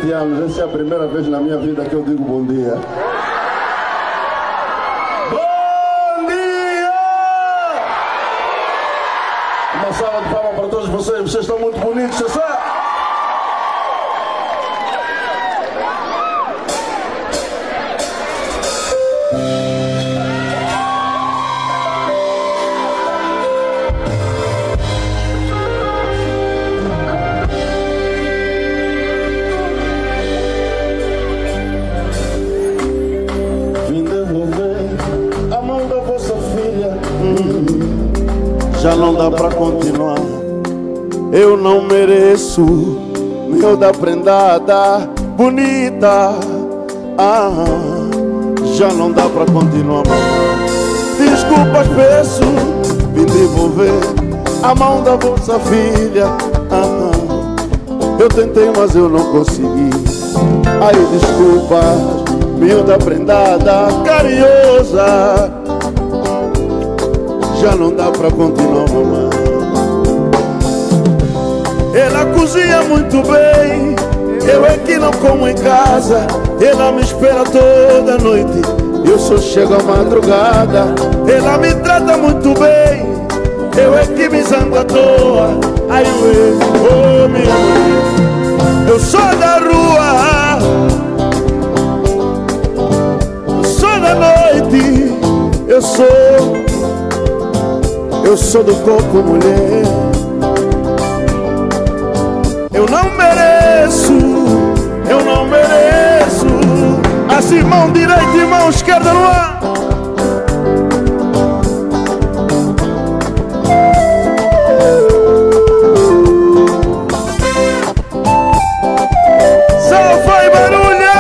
7 anos, essa é a primeira vez na minha vida que eu digo bom dia. Bom dia! Uma salva de palmas para todos vocês estão muito bonitos, você sabe? Já não dá pra continuar. Eu não mereço meu da prendada bonita. Já não dá pra continuar, mamãe. Desculpas, peço, vim devolver a mão da vossa filha. Eu tentei, mas eu não consegui. Ai, desculpas, meu da prendada carinhosa. Já não dá pra continuar, mamãe. Ela cozinha muito bem, eu é que não como em casa. Ela me espera toda noite, eu só chego à madrugada. Ela me trata muito bem, eu é que me zango à toa. Ai, oh minha mãe, eu sou da rua, eu sou da noite, eu sou do corpo mulher. Eu não mereço. Assim, mão direita e mão esquerda no ar. Salva e barulho!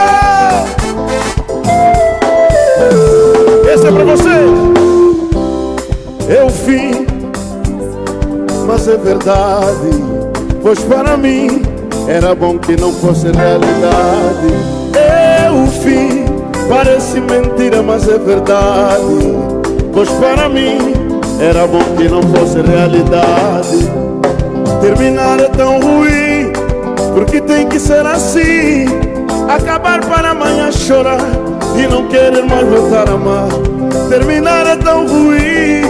Esse é pra vocês. Eu fim, mas é verdade, pois para mim era bom que não fosse realidade. Eu fim, parece mentira, mas é verdade, pois para mim era bom que não fosse realidade. Terminar é tão ruim, porque tem que ser assim. Acabar para amanhã chorar e não querer mais voltar a amar. Terminar é tão ruim,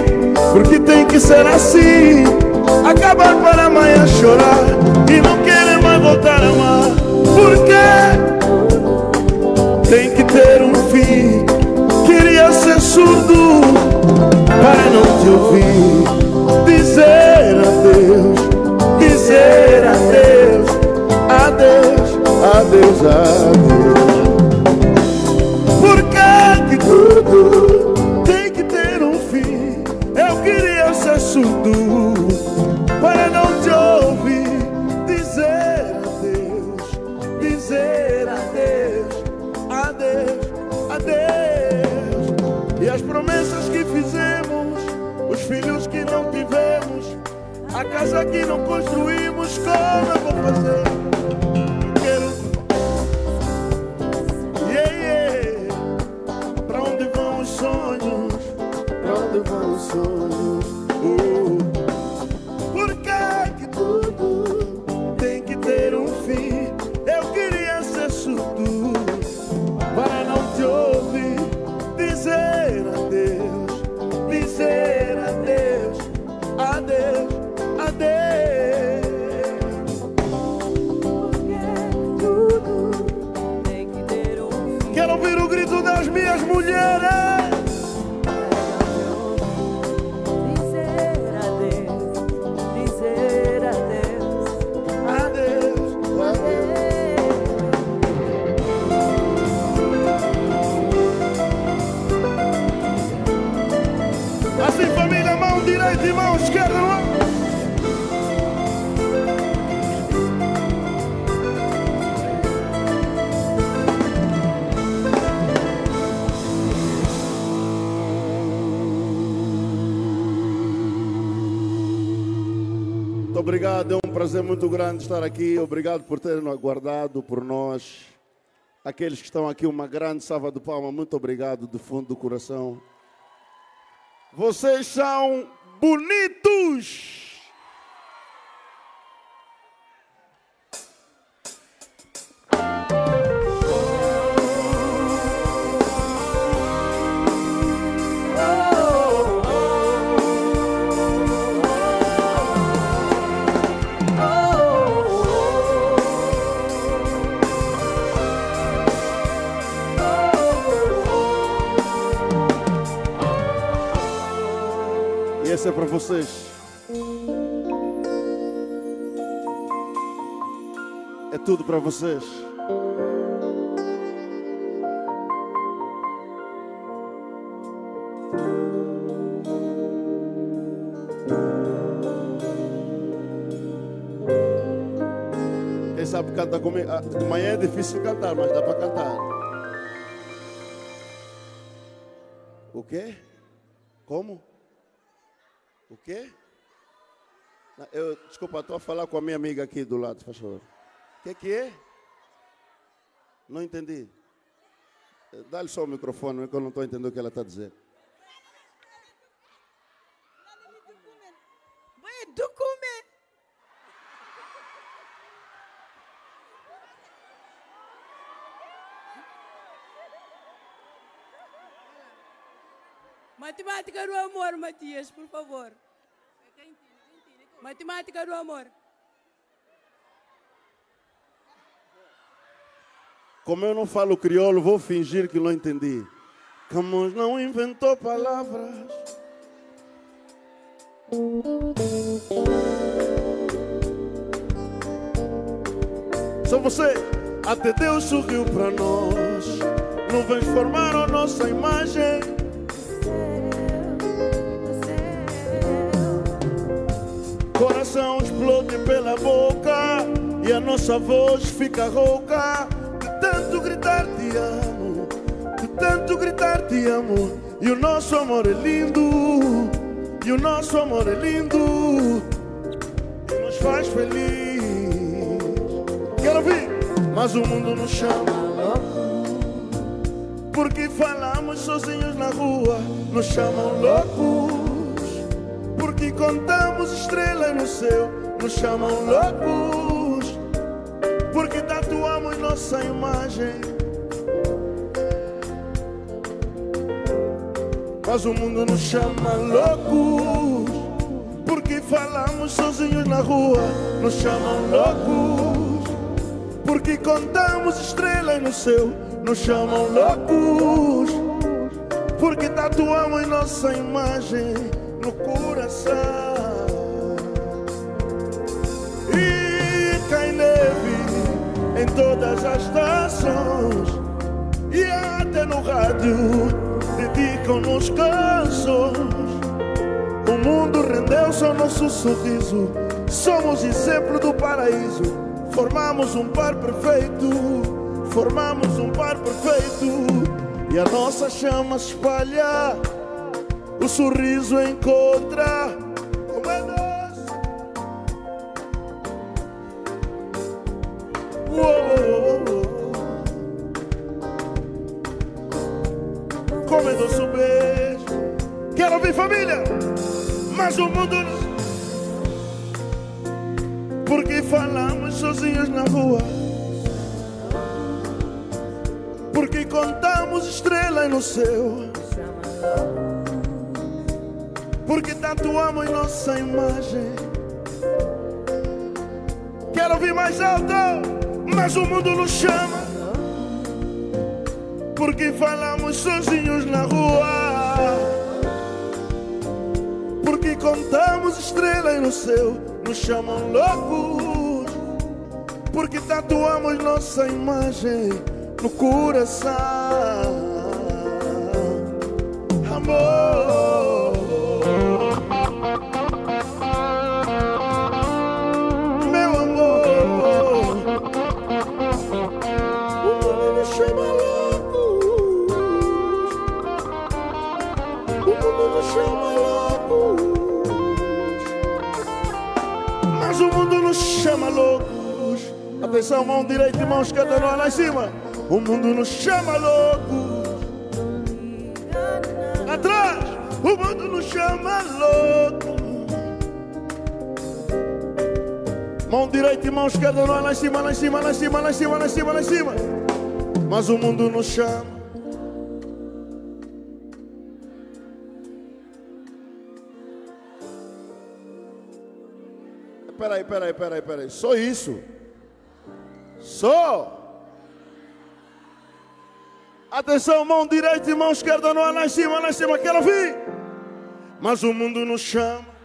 porque tem que ser assim. Acabar para amanhã chorar e não querer mais voltar a amar. Porque tem que ter um fim. Queria ser surdo para não te ouvir dizer adeus, dizer adeus, adeus, adeus, adeus. Porque que tudo tem que ter um fim. Eu queria ser surdo para não te ouvir dizer adeus, dizer adeus, adeus, adeus. E as promessas que fizemos, os filhos que não tivemos, a casa que não construímos, como eu vou fazer? Quero... Pra onde vão os sonhos? Pra onde vão os sonhos? Por que tudo tem que ter um fim? Eu queria ser surdo para não te ouvir dizer adeus, dizer adeus, adeus, adeus. Porque tudo tem que ter um fim. Quero ouvir o grito das minhas mulheres. Assim, família, mão direita e mão esquerda. Muito obrigado, é um prazer muito grande estar aqui. Obrigado por terem aguardado por nós. Aqueles que estão aqui, uma grande salva de palmas. Muito obrigado do fundo do coração. Vocês são bonitos! essa é para vocês. É tudo para vocês. Quem sabe canta comigo? De manhã é difícil cantar, mas dá para cantar. O quê? Como? O quê? Desculpa, estou a falar com a minha amiga aqui do lado, faz favor. O que é? Não entendi. Dá-lhe só o microfone, que eu não estou entendendo o que ela está a dizer. Matemática do amor, Matias, por favor. Matemática do amor. Como eu não falo crioulo, vou fingir que não entendi. Camões não inventou palavras. Só você, até Deus sorriu para nós. Nuvens formaram a nossa imagem. Coração explode pela boca e a nossa voz fica rouca. De tanto gritar te amo, de tanto gritar te amo. E o nosso amor é lindo, e o nosso amor é lindo, e nos faz feliz. Quero ouvir, mas o mundo nos chama porque falamos sozinhos na rua. Nos chamam loucos porque contamos estrelas no céu. Nos chamam loucos porque tatuamos nossa imagem. Mas o mundo nos chama loucos porque falamos sozinhos na rua. Nos chamam loucos porque contamos estrelas no céu. Nos chamam loucos porque tatuamos nossa imagem no coração. E cai neve em todas as estações, e até no rádio dedicam-nos canções. O mundo rendeu-se ao nosso sorriso. Somos exemplo do paraíso. Formamos um par perfeito. Formamos um par perfeito. E a nossa chama se espalha. O sorriso encontra. Como é doce. Como é doce o beijo. Quero ouvir, família. Mas o mundo porque falamos sozinhos na rua. Porque contamos estrelas no céu. Porque tatuamos nossa imagem. Quero ouvir mais alto. Mas o mundo nos chama porque falamos sozinhos na rua. Porque contamos estrelas no céu. Nos chamam loucos porque tatuamos nossa imagem no coração. Amor, meu amor, o mundo nos chama loucos. O mundo nos chama loucos. Mas o mundo nos chama loucos. Atenção, mão direita e mão esquerda no ar lá em cima. O mundo nos chama loucos. Atrás, o mundo nos chama loucos. Mão direita e mão esquerda no ar lá em cima, lá em cima, lá em cima, lá em cima, lá em cima, lá em cima. Mas o mundo nos chama. Peraí. Só isso. Só. Atenção, mão direita e mão esquerda no ar lá em cima, lá em cima. Quero ouvir. mas o mundo nos chama.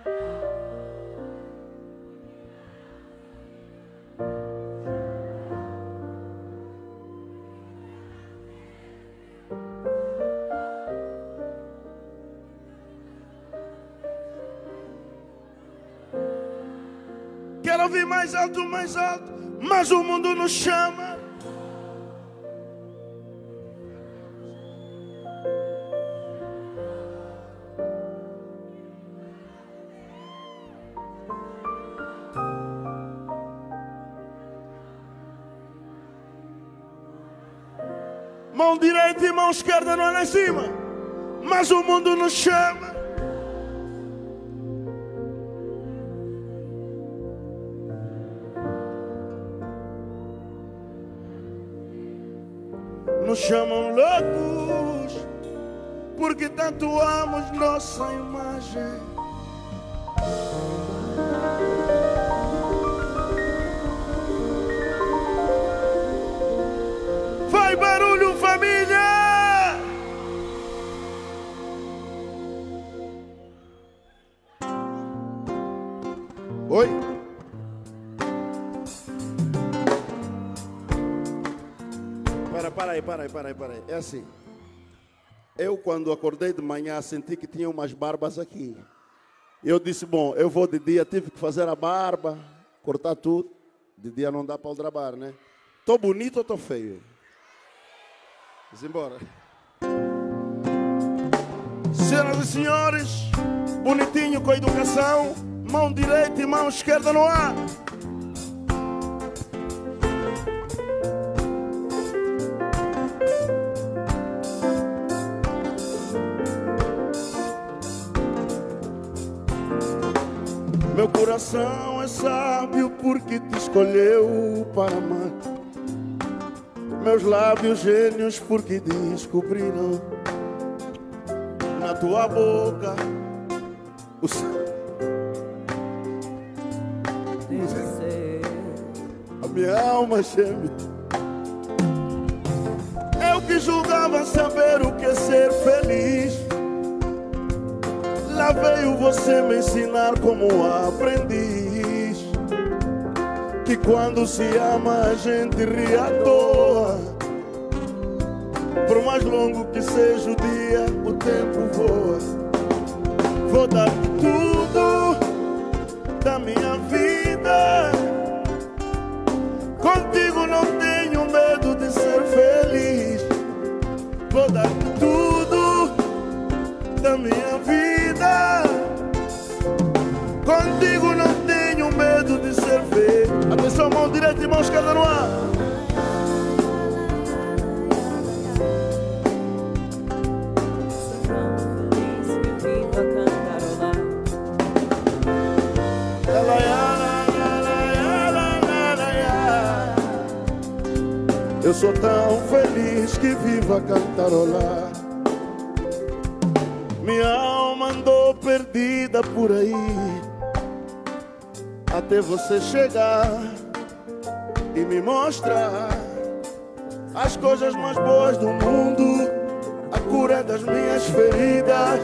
Quero ouvir mais alto, mas o mundo nos chama. Mão direita e mão esquerda não é lá em cima, mas o mundo nos chama. Nos chamam loucos, porque tatuamos nossa imagem. Vai barulho, família! Oi? Para aí. É assim. Eu, quando acordei de manhã, senti que tinha umas barbas aqui. Eu disse, bom, eu vou de dia, tive que fazer a barba, cortar tudo. De dia não dá para o trabalho, né? Tô bonito ou tô feio? Vamos embora. Senhoras e senhores, bonitinho com educação, mão direita e mão esquerda no ar. Meu coração é sábio porque te escolheu para amar. Meus lábios gênios porque descobriram na tua boca o a minha alma geme. Eu que julgava saber o que é ser feliz, lá veio você me ensinar como aprendiz, que quando se ama a gente ri à toa. Por mais longo que seja o dia, o tempo voa. Vou dar-te tudo da minha vida. Contigo não tenho medo de ser feliz. Vou dar-te tudo da minha vida. Contigo não tenho medo de ser feliz. Atenção, mão direita e mão esquerda no ar. Eu sou tão feliz que vivo a cantarolar. Minha alma andou perdida por aí, até você chegar e me mostrar as coisas mais boas do mundo, a cura das minhas feridas.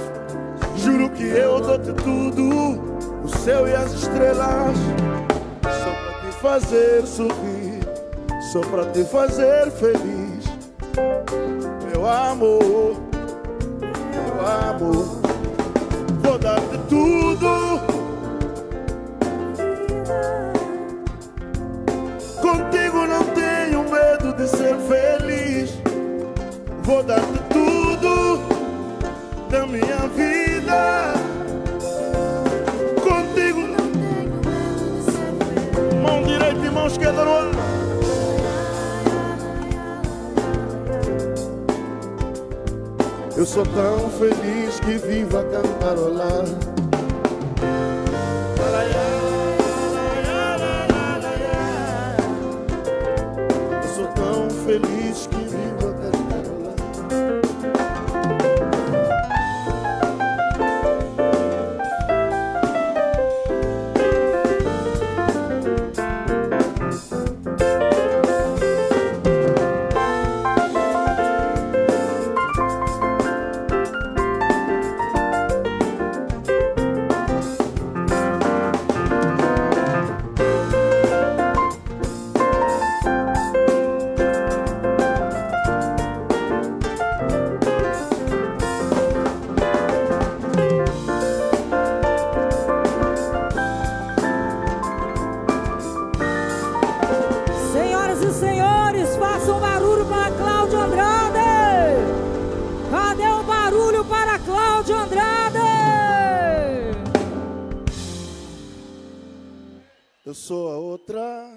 Juro que eu dou-te tudo, o céu e as estrelas, só pra te fazer sorrir, só pra te fazer feliz. Meu amor, vou dar-te tudo. Contigo não tenho medo de ser feliz. Vou dar-te tudo da minha vida. Contigo não tenho medo de ser feliz. Mão direita e mão esquerda no ar. Eu sou tão feliz que vivo a cantarolar. Eu sou tão feliz que vivo a cantarolar. sou a outra,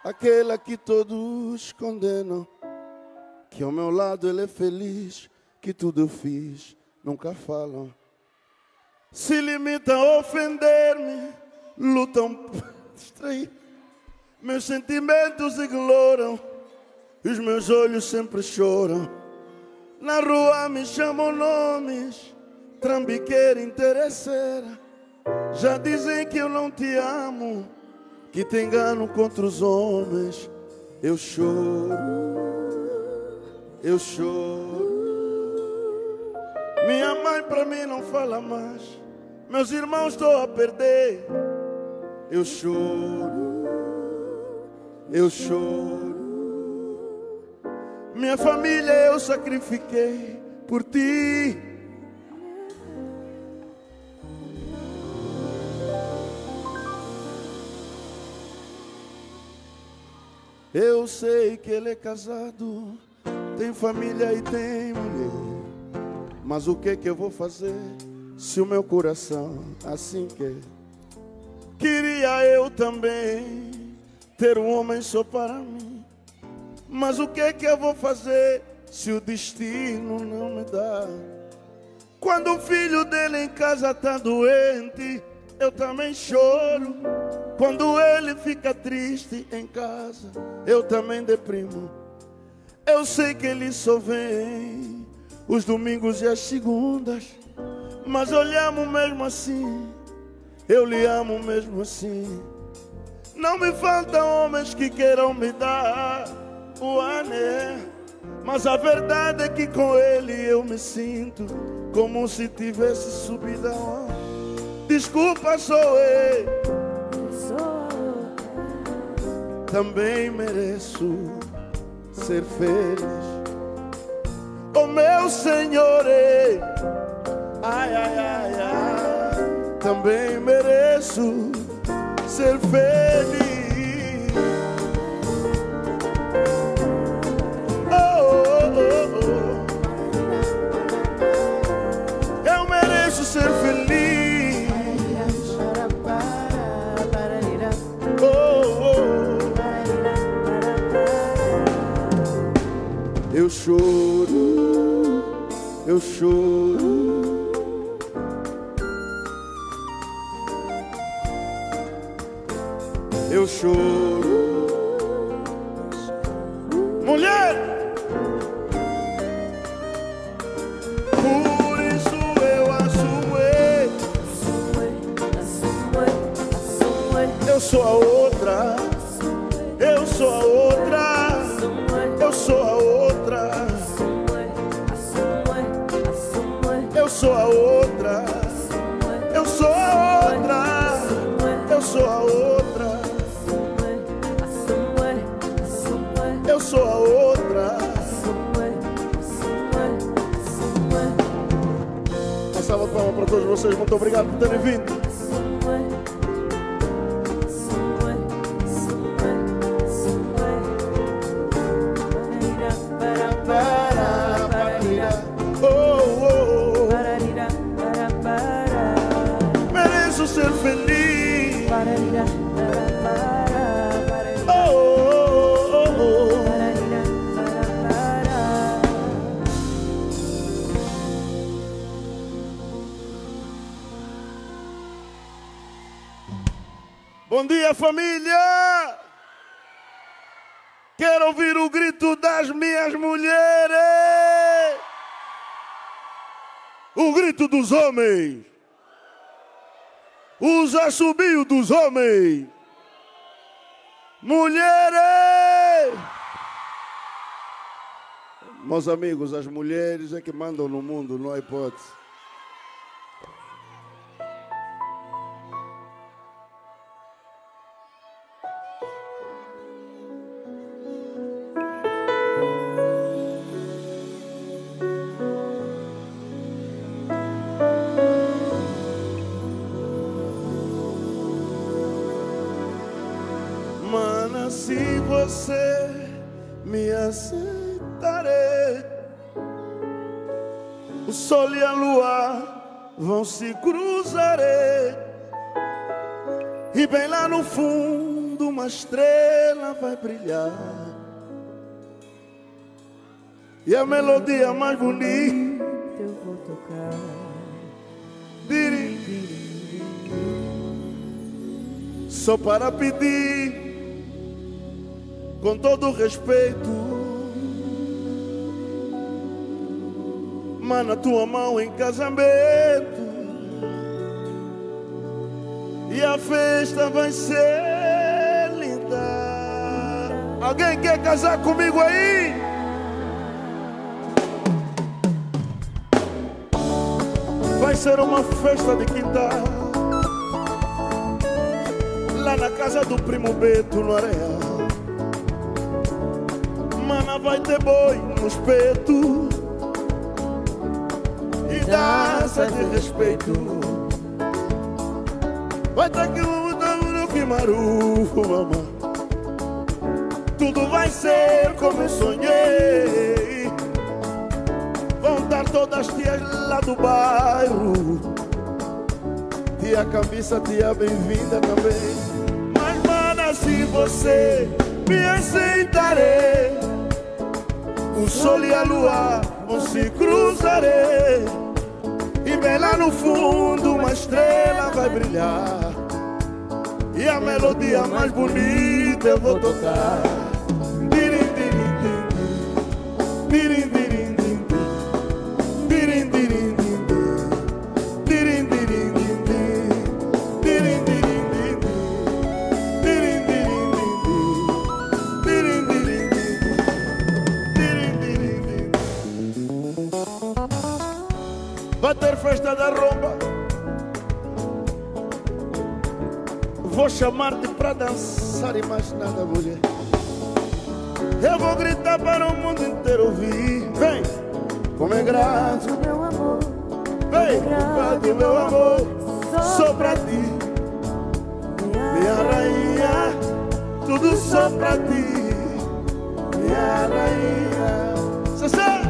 aquela que todos condenam, que ao meu lado ele é feliz, que tudo eu fiz, nunca falam. Se limitam a ofender-me, lutam para distrair. Meus sentimentos ignoram, os meus olhos sempre choram. Na rua me chamam nomes, trambiqueira, interesseira. Já dizem que eu não te amo, que te engano contra os homens. Eu choro, eu choro. Minha mãe pra mim não fala mais, meus irmãos estou a perder. Eu choro, eu choro. Minha família eu sacrifiquei por ti. Eu sei que ele é casado, tem família e tem mulher, mas o que é que eu vou fazer se o meu coração assim quer? Queria eu também ter um homem só para mim, mas o que é que eu vou fazer se o destino não me dá? Quando o filho dele em casa tá doente, eu também choro. Quando ele fica triste em casa, eu também deprimo. Eu sei que ele só vem os domingos e as segundas, mas eu lhe amo mesmo assim, eu lhe amo mesmo assim. Não me faltam homens que queiram me dar o anel, mas a verdade é que com ele eu me sinto como se tivesse subido ao ar. Desculpa, sou eu, também mereço ser feliz. Oh meu Senhor, ai, ai, ai, ai, também mereço ser feliz. Oh, oh, oh, oh. Eu mereço ser feliz. Eu choro, eu choro. Eu choro. Mulher! Por isso eu assumo. Eu sou a outra. Eu sou a outra. Eu sou a outra. Eu sou a outra. Eu sou a outra. Eu sou a outra. Eu sou a outra. Uma salva de palmas para todos vocês. Muito obrigado por terem vindo. Mereço ser feliz. Oh, oh, oh, oh. Bom dia, família! Quero ouvir o grito das minhas mulheres! O grito dos homens! Os assobios dos homens! Mulheres! Meus amigos, as mulheres é que mandam no mundo, não há hipótese. Mana, se você me aceitarei, o sol e a lua vão se cruzarem. E bem lá no fundo uma estrela vai brilhar. E a melodia mais bonita eu vou tocar. Só para pedir, com todo o respeito, mana, tua mão em casamento. E a festa vai ser linda. Alguém quer casar comigo aí? Vai ser uma festa de quintal, lá na casa do primo Beto, no Areal. Mana, vai ter boi no espeto e dança de respeito. Vai ter que no Quimaru, mamãe. Tudo vai ser como eu sonhei. Vão dar todas as tias lá do bairro. Tia Camisa, tia bem-vinda também. Mas, mana, se você me aceitarei, o sol e a lua vão se cruzarem. E bem lá no fundo uma estrela vai brilhar. E a melodia mais bonita eu vou tocar. Vai ter festa da romba. Vou chamar-te pra dançar e mais nada, mulher. Eu vou gritar para o mundo inteiro ouvir. Vem, como é grato, Meu amor, vem, grato, meu amor, só pra ti, minha rainha, tudo só pra ti, minha rainha. Sassá!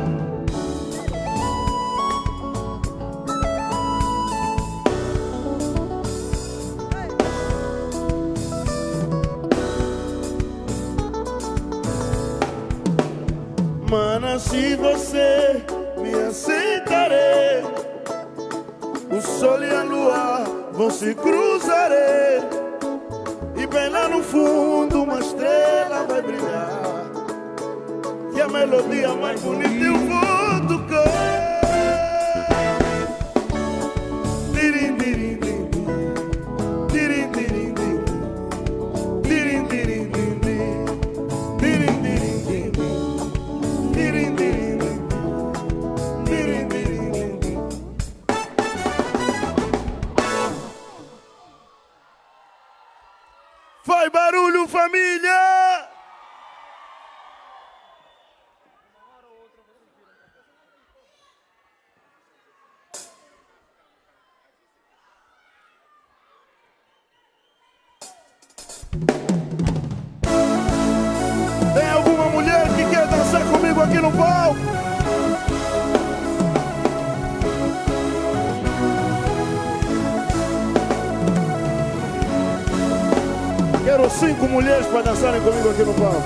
Mana, se você me aceitarei, o sol e a lua vão se cruzarem. E bem lá no fundo uma estrela vai brilhar. E a melodia mais bonita eu vou tocar. Dirim, dirim, dirim, dirim, dirim, dirim, dirim, dirim, dirim, dirim. Faz barulho, família! Tem alguma mulher que quer dançar comigo aqui no palco? Quero 5 mulheres para dançarem comigo aqui no palco.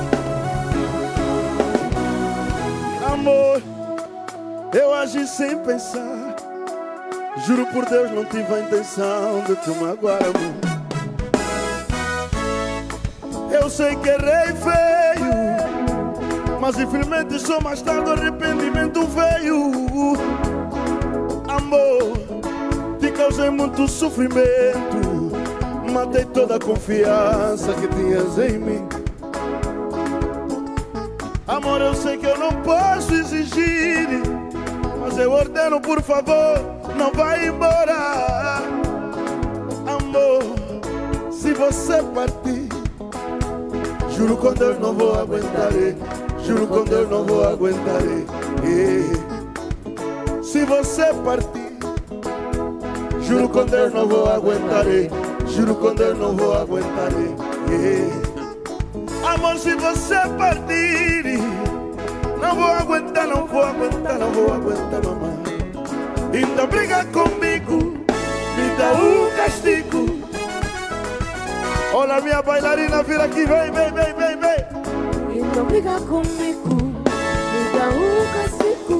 Amor, eu agi sem pensar. Juro por Deus, não tive a intenção de te magoar, amor. Eu sei que errei feio, mas infelizmente só mais tarde o arrependimento veio. Amor, te causei muito sofrimento, matei toda a confiança que tinhas em mim. Amor, eu sei que eu não posso exigir, mas eu ordeno, por favor, não vá embora. Amor, se você partir, juro com Deus não vou aguentar. Juro com Deus não vou aguentar. Se você partir, juro com Deus não vou aguentar. Juro com Deus não vou aguentar. Amor, se você partir, não vou aguentar, não vou aguentar, não vou aguentar, mamãe. Então briga comigo, me dá um castigo. Olha a minha bailarina, vira aqui, vem, vem, vem, vem, vem. Então briga comigo, me dá um castigo.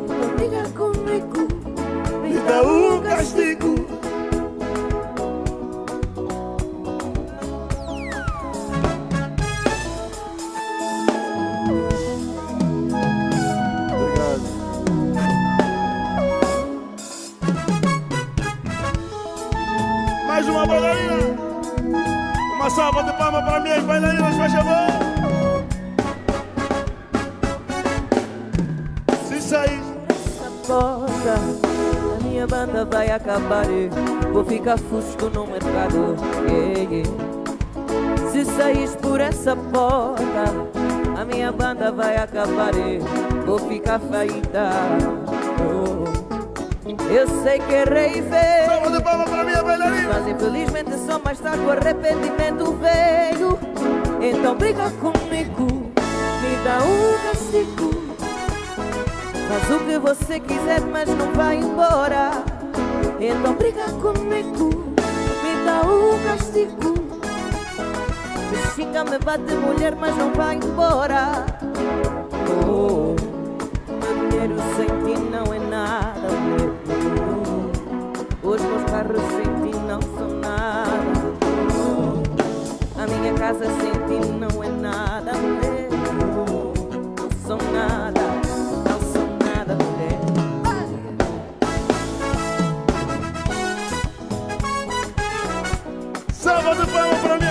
Então briga comigo, Me dá um castigo. Mais uma bailarina. Uma salva de palmas para minhas bailarinas, faz favor. Se sair essa porta, a minha banda vai acabar. Vou ficar fusco no mercado. Se saís por essa porta, a minha banda vai acabar. Vou ficar feita. Eu sei que errei feio, salva de palmas para minha bailarina. mas infelizmente só mais tarde o arrependimento veio. Então briga comigo, me dá um castigo. Faz o que você quiser, mas não vai embora. Então briga comigo, me dá um castigo. Me xinga, me bate mulher, mas não vai embora. Oh, meu dinheiro sem ti não é nada, mulher. Os meus carros sem ti não são nada. A minha casa sem ti não é nada, mulher. Não são nada, não são nada, mulher. Salva de palmas para mim.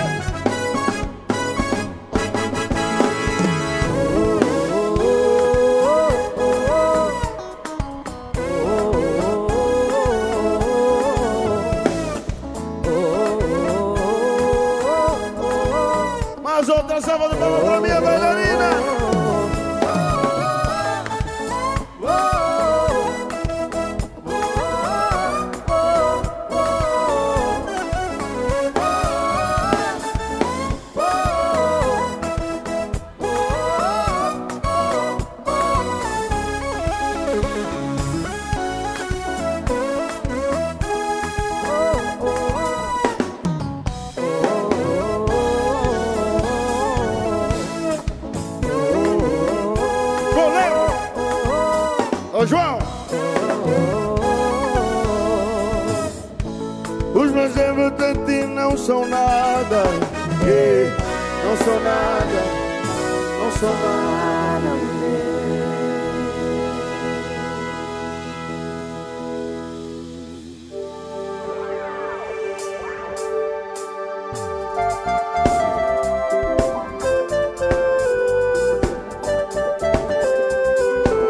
Mais outra salva de palmas para minha bailarina. Ô João, os meus erros de ti não são nada, não são nada, não são nada.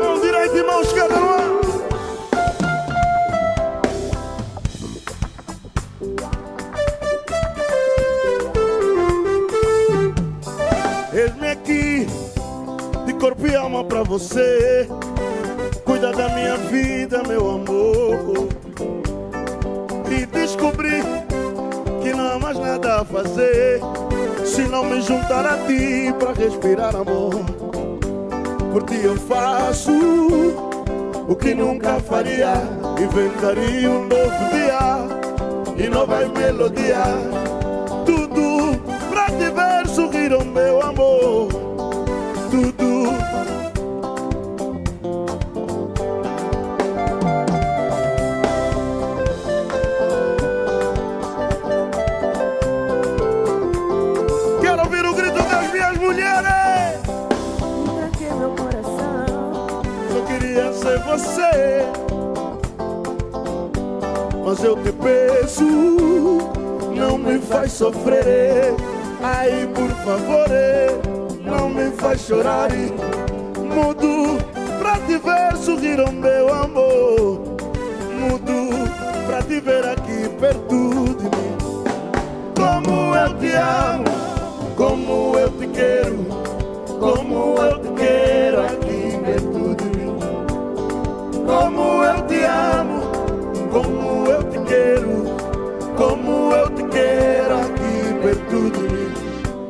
Mão direita e mão esquerda no ar. Eis-me aqui, de corpo e alma pra você. Cuida da minha vida, meu amor. E descobri que não há mais nada a fazer se não me juntar a ti pra respirar amor. Por ti eu faço o que nunca faria. Inventaria um novo dia e novas melodias. Tudo pra te ver sorrir, oh meu amor. Tudo. Quero ouvir o grito das minhas mulheres. Tranquei meu coração. Só queria ser você, mas eu te peço, não me faz sofrer. Ai, por favor, não me faz chorar. Mudo pra te ver sorrir, oh meu amor. Mudo pra te ver aqui perto de mim. Como eu te amo, como eu te quero, como eu te quero aqui perto de mim. Como eu te amo, como eu te quero, como eu te quero aqui perto de mim.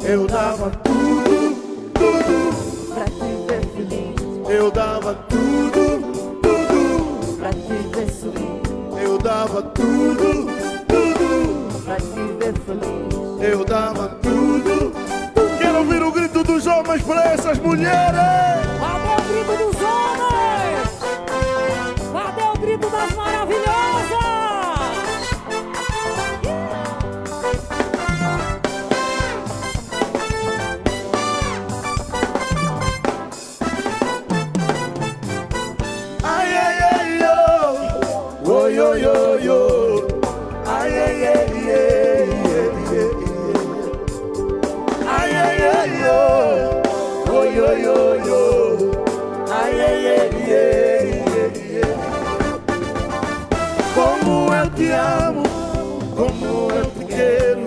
Eu dava tudo, tudo Pra te ver feliz, eu dava tudo, tudo pra te ver sorrir. eu dava tudo, tudo pra te ver feliz. Eu dava tudo. Quero ouvir o grito dos homens pra essas mulheres. Cadê o grito dos homens? Cadê o grito das maravilhosas? Ai, ai, ai, yo. Oi, oi, oi, oi. Ai, ai, ai, ai, ai, ai, yo. Oi, oi, oi, oi. Ai, ai, ai, como eu te amo, como eu te quero,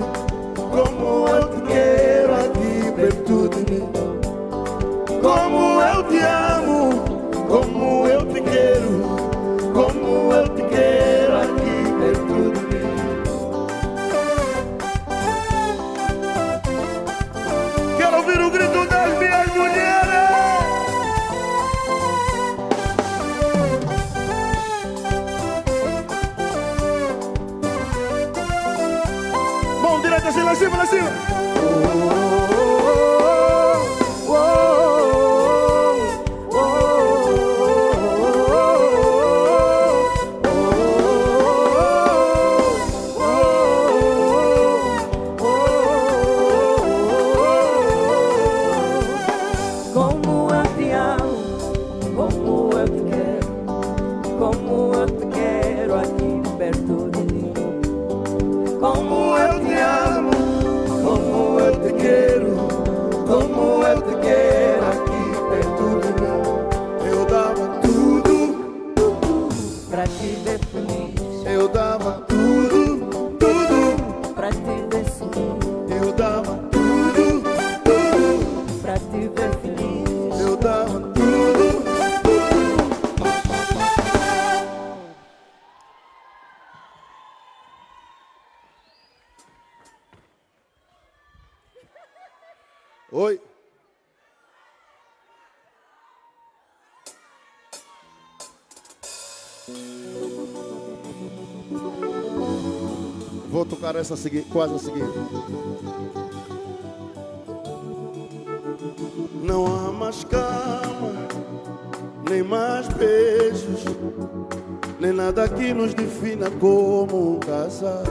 como eu te quero aqui perto de mim. Como eu te amo, como eu te quero, como eu te quero aqui perto de mim. Quero ouvir o grito das minhas mulheres. Mão direita assim, lá em cima, lá em cima. Eu dava tudo, tudo pra te ver sorrir. Eu dava tudo, tudo pra te ver feliz. Eu dava tudo, tudo. Oi. Vou tocar essa quase a seguinte. Não há mais cama, nem mais beijos, nem nada que nos defina como um casal.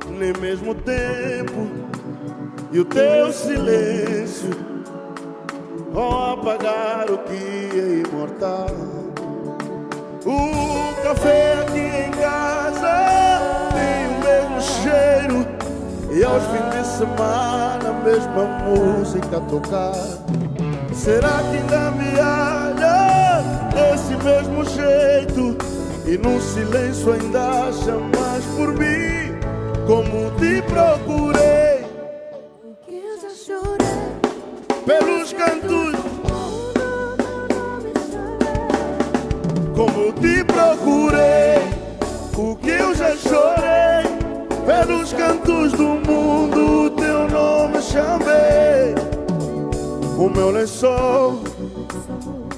Nem mesmo o tempo e o teu silêncio vão apagar o que é imortal. O café aqui em casa tem o mesmo cheiro, e aos fins de semana a mesma música a tocar. Será que ainda me olha desse mesmo jeito, e num silêncio ainda chamas por mim? Como te procurei, O que eu já chorei pelos cantos. Como te procurei, o que eu já chorei, pelos cantos do mundo o teu nome chamei. O meu lençol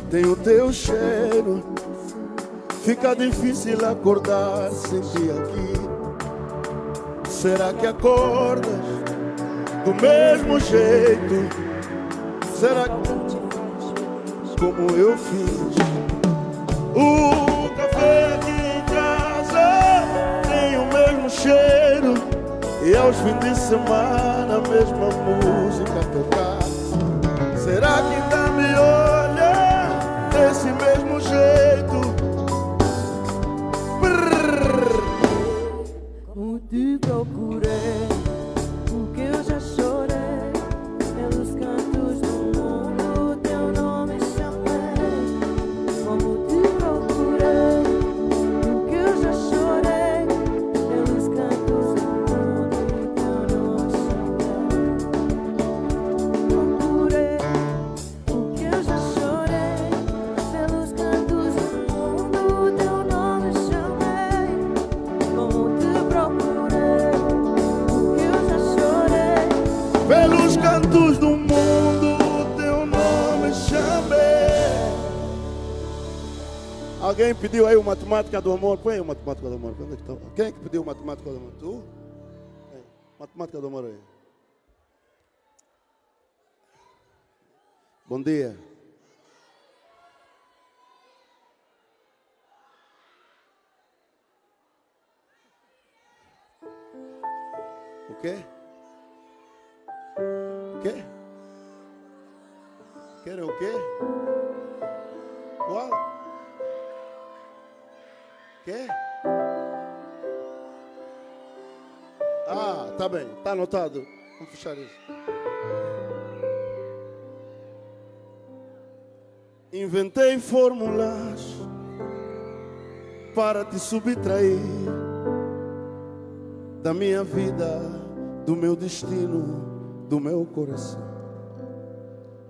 tem o teu cheiro, fica difícil acordar sem ti aqui. Será que acordas do mesmo jeito? Será que como eu fiz? O café aqui em casa tem o mesmo cheiro, e aos fins de semana a mesma música a tocar. Será que ainda me olha desse mesmo jeito? Como te procurei, o que eu já chorei, pelos cantos do mundo o teu nome chamei. Como te procurei, o que eu já chorei, pelos cantos do mundo o teu nome chamei. Procurei, o Alguém pediu aí o Matemática do Amor? Põe aí o Matemática do Amor. Onde é que tá? Quem é que pediu o Matemática do Amor? Tu? É. Matemática do Amor aí. Bom dia. O quê? O quê? Querem o quê? Qual? Quê? Ah, tá bem, tá anotado. Vamos fechar isso. Inventei fórmulas para te subtrair da minha vida, do meu destino, do meu coração.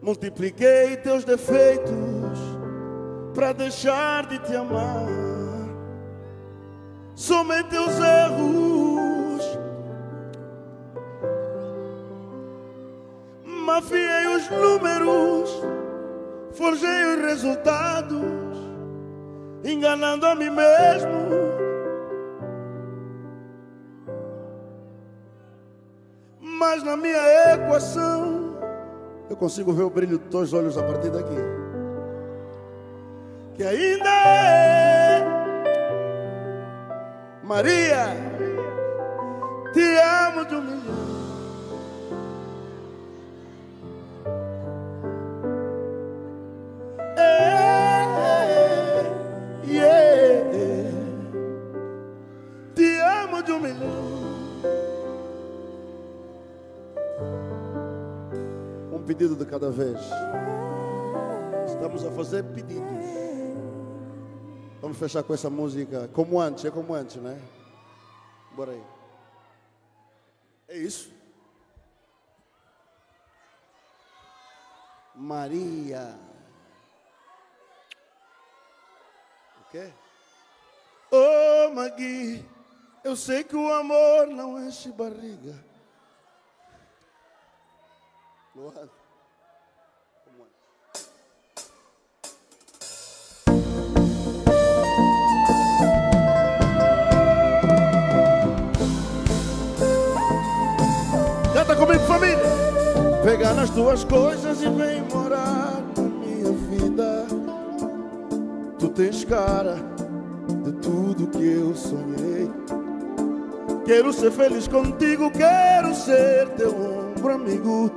Multipliquei teus defeitos para deixar de te amar. Somei teus erros, mafiei os números, forjei os resultados, enganando a mim mesmo. Mas na minha equação eu consigo ver o brilho dos teus olhos a partir daqui, que ainda é Maria, te amo de um milhão. Te amo de um milhão. Um pedido de cada vez. Estamos a fazer pedidos. Vamos fechar com essa música como antes, é como antes, né? Bora aí. É isso. Maria. O quê? Oh, Magui, eu sei que o amor não enche barriga. Luan. Como é? Canta comigo, família. Pega nas tuas coisas e vem morar na minha vida. Tu tens cara de tudo que eu sonhei. Quero ser feliz contigo, quero ser teu ombro amigo.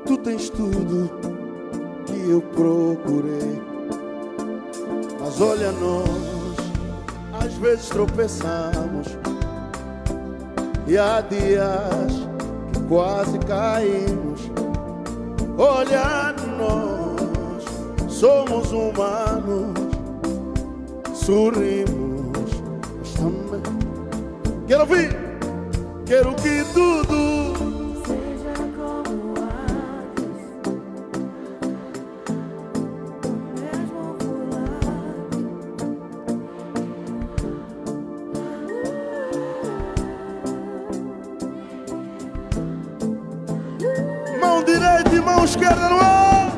Tu tens tudo que eu procurei. Mas olha nós, às vezes tropeçamos, e há dias que quase caímos. Olha nós, somos humanos, sorrimos, mas também quero ouvir, quero que tudo direita e mão esquerda no ar.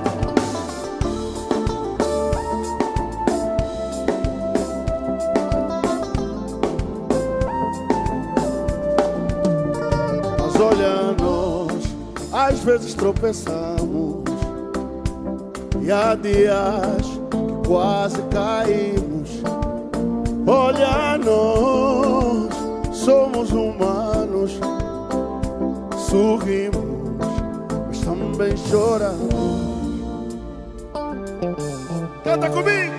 Mas olha nós, às vezes tropeçamos, e há dias que quase caímos. Olha nós, somos humanos, sorrimos, também choramos. Canta comigo.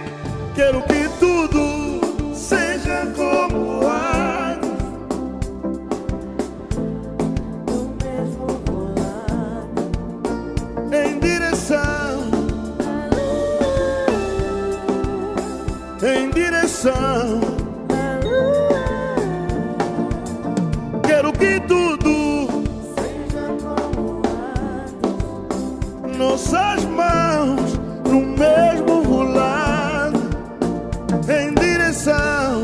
Quero que tudo seja como antes, no mesmo volante, em direção. Quero que tudo nossas mãos no mesmo volante, em direção,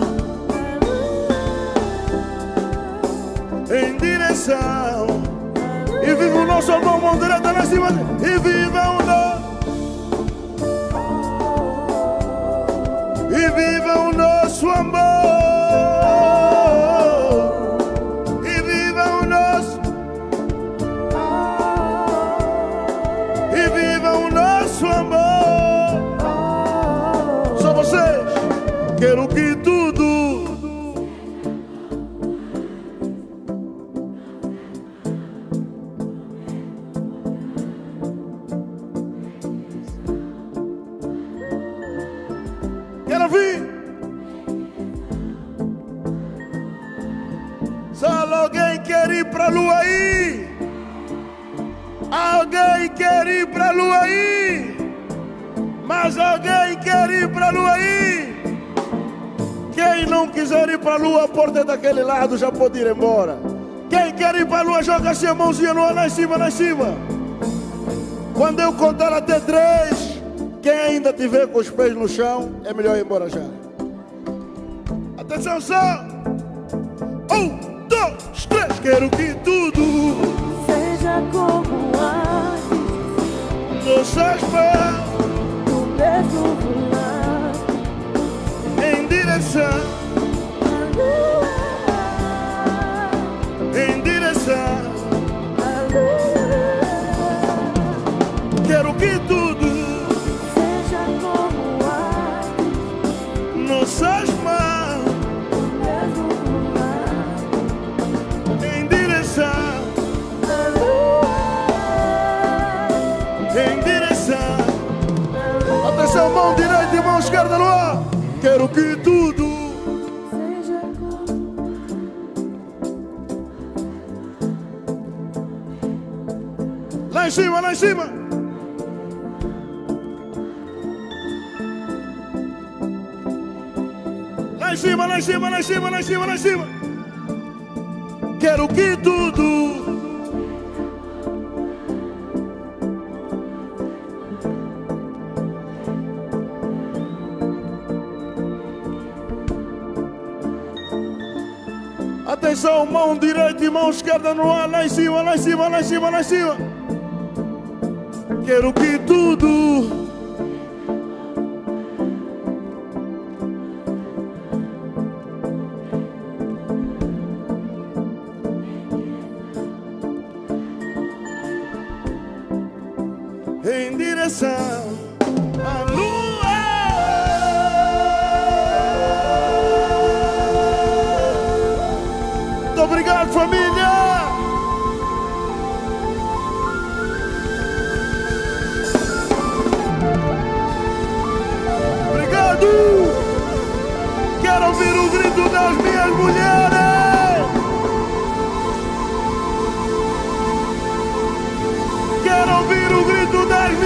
e viva o nosso amor, mão direita lá em cima, e viva o nosso. nosso amor e viva o nosso amor. Só vocês. Quero que tudo quero vir. Só alguém quer ir pra lua aí. Alguém quer ir pra lua aí. Mas alguém quer ir pra lua aí. Quem não quiser ir pra lua, a porta é daquele lado, já pode ir embora. Quem quer ir pra lua, joga assim a mãozinha no ar, lá em cima, lá em cima. Quando eu contar até 3, quem ainda tiver com os pés no chão, é melhor ir embora já. Atenção, só 1, 2, 3. Quero que tudo seja como antes, nossas mãos no mesmo voar, em direção, em direção. Quero que tudo seja como antes, nossas mãos no mesmo voar, em direção, em direção. Atenção, mão direita e mão esquerda no ar. Quero que tudo seja como lá em cima, lá em cima. Lá em cima, lá em cima, lá em cima, lá em cima, lá em cima. Quero que tudo atenção, mão direita e mão esquerda no ar, lá em cima, lá em cima, lá em cima, lá em cima. Quero que tudo em direção à lua. Muito obrigado, família. Obrigado. Quero ouvir o grito das